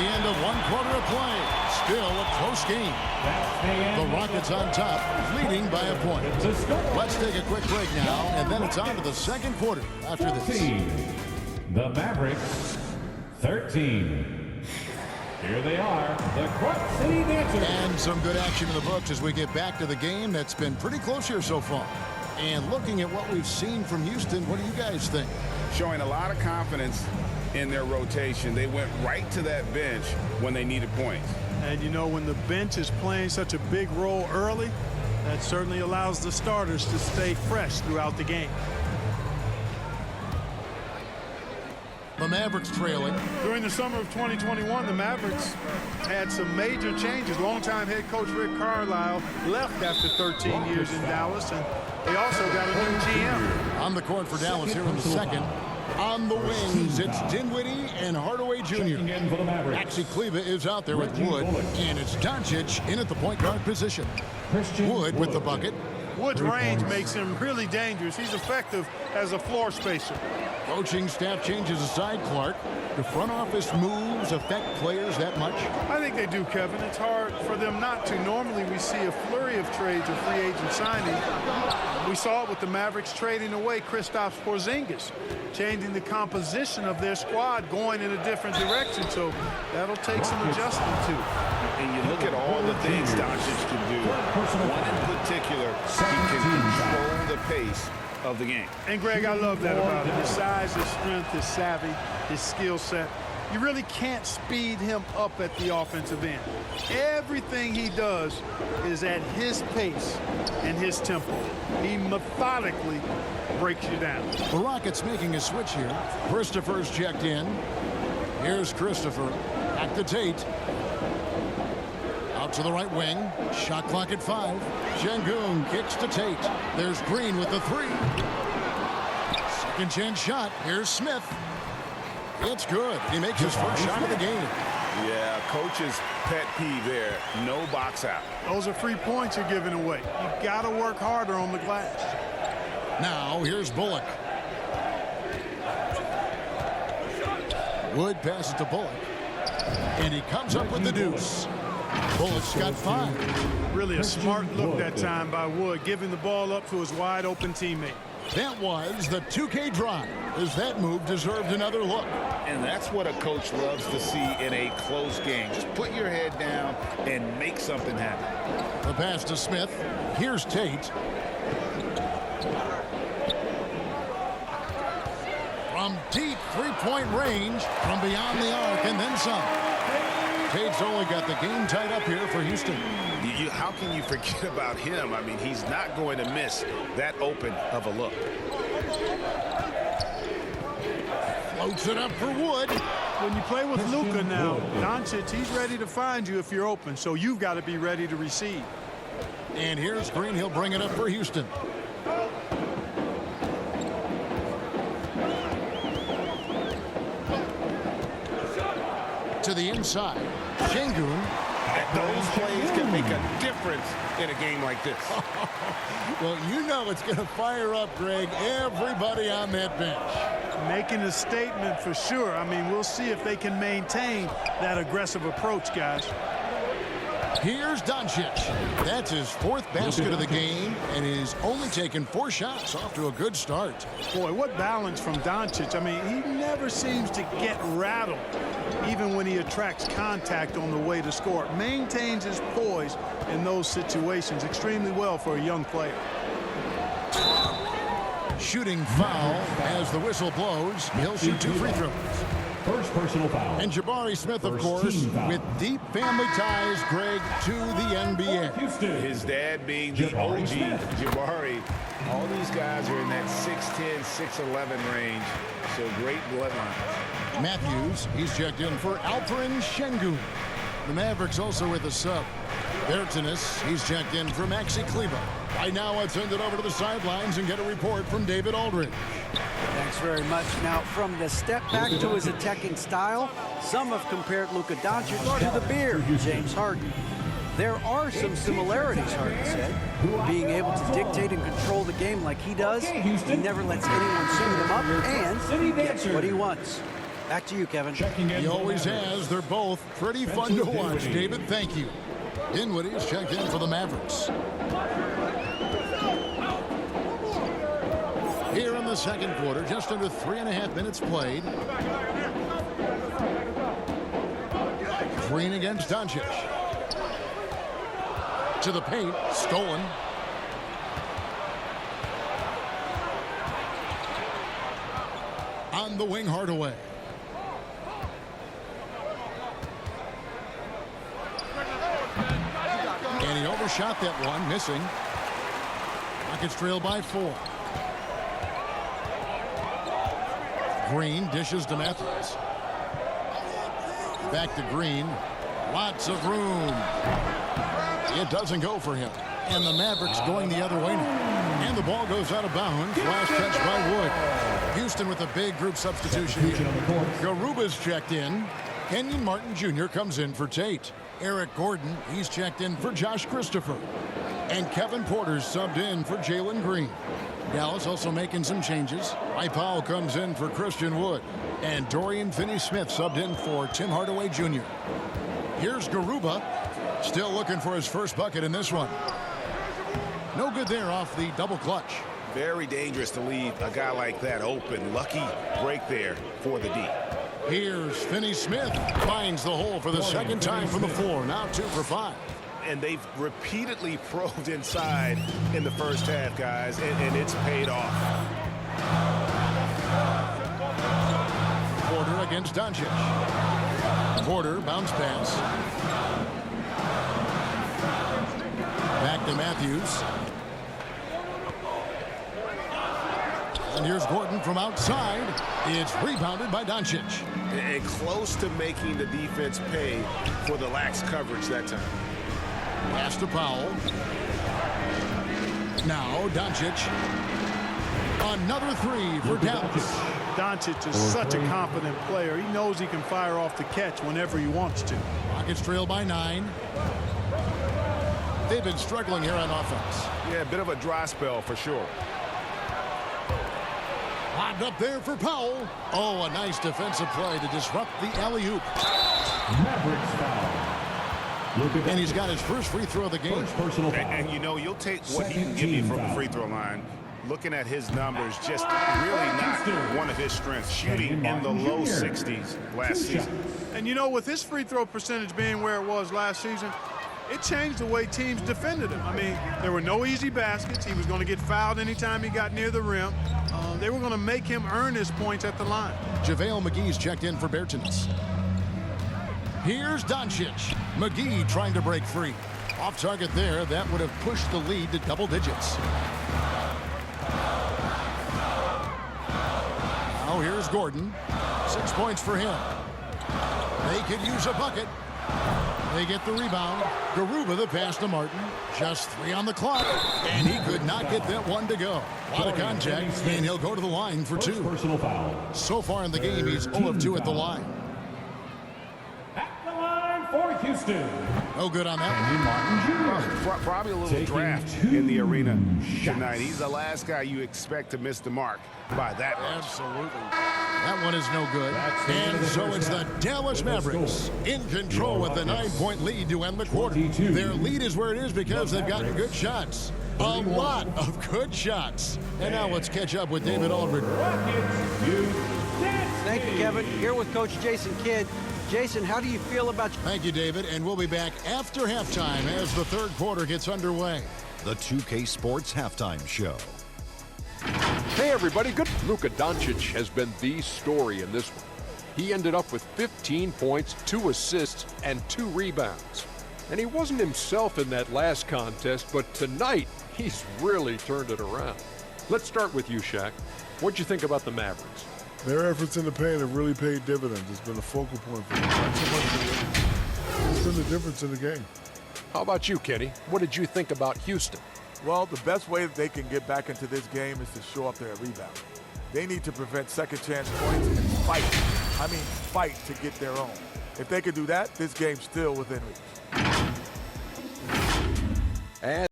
the end of one quarter of play. Still a close game. The Rockets on top, leading by a point. Let's take a quick break now, and then it's on to the second quarter after this. The Mavericks, 13. Here they are, the Quad City Dancers. And some good action in the books as we get back to the game that's been pretty close here so far. And looking at what we've seen from Houston, what do you guys think? Showing a lot of confidence in their rotation. They went right to that bench when they needed points. And you know, when the bench is playing such a big role early, that certainly allows the starters to stay fresh throughout the game. The Mavericks trailing. During the summer of 2021, the Mavericks had some major changes. Longtime head coach Rick Carlisle left after 13 years in Dallas, and they also got a new GM. On the court for Dallas here in the second. On the wings, it's Dinwiddie and Hardaway Jr. Maxi Kleba is out there with Wood, and it's Doncic in at the point guard position. Wood with the bucket. Wood's range makes him really dangerous. He's effective as a floor spacer. Coaching staff changes aside, Clark. Do front office moves affect players that much? I think they do, Kevin. It's hard for them not to. Normally we see a flurry of trades or free agent signing. We saw it with the Mavericks trading away Kristaps Porzingis, changing the composition of their squad, going in a different direction. So that'll take some adjustment too. And you look at all the things Doncic can do. One in particular, he can control the pace of the game. And Greg, I love that about him. His size, his strength, his savvy, his skill set. You really can't speed him up at the offensive end. Everything he does is at his pace and his tempo. He methodically breaks you down. The Rockets making a switch here. Christopher's checked in. Here's Christopher. Back to Tate. Out to the right wing. Shot clock at 5. Şengün kicks to Tate. There's Green with the 3. Second chance shot. Here's Smith. It's good. He makes his first shot of the game. Yeah, coach's pet peeve there. No box out. Those are free points you're giving away. You've got to work harder on the glass. Now here's Bullock. Wood passes to Bullock. And he comes up with the deuce. Bullock's got 5. Really a smart look that time by Wood, giving the ball up to his wide open teammate. That was the 2K drive, as that move deserved another look. And that's what a coach loves to see in a close game. Just put your head down and make something happen. The pass to Smith. Here's Tate. From deep three-point range, from beyond the arc, and then some. Tate's only got the game tied up here for Houston. How can you forget about him? I mean, he's not going to miss that open of a look. Floats it up for Wood. When you play with Luka now, Doncic, he's ready to find you if you're open, so you've got to be ready to receive. And here's Green. He'll bring it up for Houston. To the inside. Şengün. Those plays can make a difference in a game like this. Well, you know it's going to fire up, Greg, everybody on that bench. Making a statement for sure. I mean, we'll see if they can maintain that aggressive approach, guys. Here's Doncic. That's his 4th basket of the game, and he's only taken 4 shots. Off to a good start. Boy, what balance from Doncic. I mean, he never seems to get rattled, even when he attracts contact on the way to score. Maintains his poise in those situations extremely well for a young player. Shooting foul as the whistle blows. He'll shoot 2 free throws. First personal foul. And Jabari Smith, of course, with deep family ties, Greg, to the NBA. His dad being the OG, Jabari. All these guys are in that 6'10", 6'11" range, so great bloodline. Matthews, he's checked in for Alperen Şengün. The Mavericks also with a sub. Bertanis, he's checked in for Maxi Kleba. Right now, let's send it over to the sidelines and get a report from David Aldridge. Thanks very much. Now, from the step back to his attacking style, some have compared Luka Doncic to the beard, James Harden. There are some similarities, Harden said. Being able to dictate and control the game like he does, he never lets anyone suit him up and gets what he wants. Back to you, Kevin. He always has. They're both pretty fun to watch. David, thank you. Dinwiddie's checked in for the Mavericks. Here in the second quarter, just under 3.5 minutes played. Green against Doncic. To the paint, stolen. On the wing, Hardaway. And he overshot that one, missing. Rockets trail by 4. Green dishes to Matthews. Back to Green. Lots of room. It doesn't go for him. And the Mavericks going the other way now. And the ball goes out of bounds. Last touch by Wood. Houston with a big group substitution here. Garuba's checked in. Kenyon Martin Jr. comes in for Tate. Eric Gordon, he's checked in for Josh Christopher. And Kevin Porter's subbed in for Jalen Green. Dallas also making some changes. Mike Powell comes in for Christian Wood. And Dorian Finney-Smith subbed in for Tim Hardaway Jr. Here's Garuba. Still looking for his first bucket in this one. No good there off the double clutch. Very dangerous to leave a guy like that open. Lucky break there for the D. Here's Finney-Smith. Finds the hole for the second time from the floor. Now 2 for 5. And they've repeatedly probed inside in the first half, guys, and it's paid off. Porter against Doncic. Porter, bounce pass. Back to Matthews. And here's Gordon from outside. It's rebounded by Doncic. And close to making the defense pay for the lax coverage that time. Pass to Powell. Now Doncic. Another 3 for Dallas. Doncic is such a confident player. He knows he can fire off the catch whenever he wants to. Rockets trail by 9. They've been struggling here on offense. Yeah, a bit of a dry spell for sure. Lobbed up there for Powell. Oh, a nice defensive play to disrupt the alley-oop. Mavericks foul. And he's got his first free throw of the game. Personal foul. And you know, you'll take what he can give you from the free throw line. Looking at his numbers, just really not one of his strengths. Shooting in the low 60s last season. And you know, with his free throw percentage being where it was last season, it changed the way teams defended him. I mean, there were no easy baskets. He was going to get fouled anytime he got near the rim. They were going to make him earn his points at the line. JaVale McGee's checked in for Bertans. Here's Doncic. McGee trying to break free. Off target there. That would have pushed the lead to double digits. Now here's Gordon. 6 points for him. They could use a bucket. They get the rebound. Garuba the pass to Martin. Just 3 on the clock. And he could not get that one to go. A lot of contact, and he'll go to the line for 2. Personal foul. So far in the game, he's 0 of 2 at the line. At the line for Houston. No good on that one. Probably a little draft in the arena tonight. He's the last guy you expect to miss the mark by that much. Absolutely. That one is no good. And so it's the Dallas Mavericks in control with the 9-point lead to end the quarter. Their lead is where it is because they've gotten good shots. A lot of good shots. And now let's catch up with David Aldridge. Thank you, Kevin. Here with Coach Jason Kidd. Jason, how do you feel about... Thank you, David. And we'll be back after halftime as the third quarter gets underway. The 2K Sports Halftime Show. Hey everybody, good. Luka Doncic has been the story in this one. He ended up with 15 points, 2 assists, and 2 rebounds. And he wasn't himself in that last contest, but tonight, he's really turned it around. Let's start with you, Shaq. What'd you think about the Mavericks? Their efforts in the paint have really paid dividends. It's been a focal point for them. Not so much it's been the difference in the game. How about you, Kenny? What did you think about Houston? Well, the best way that they can get back into this game is to show up their rebound. They need to prevent second chance points and fight. I mean, fight to get their own. If they could do that, this game's still within reach. And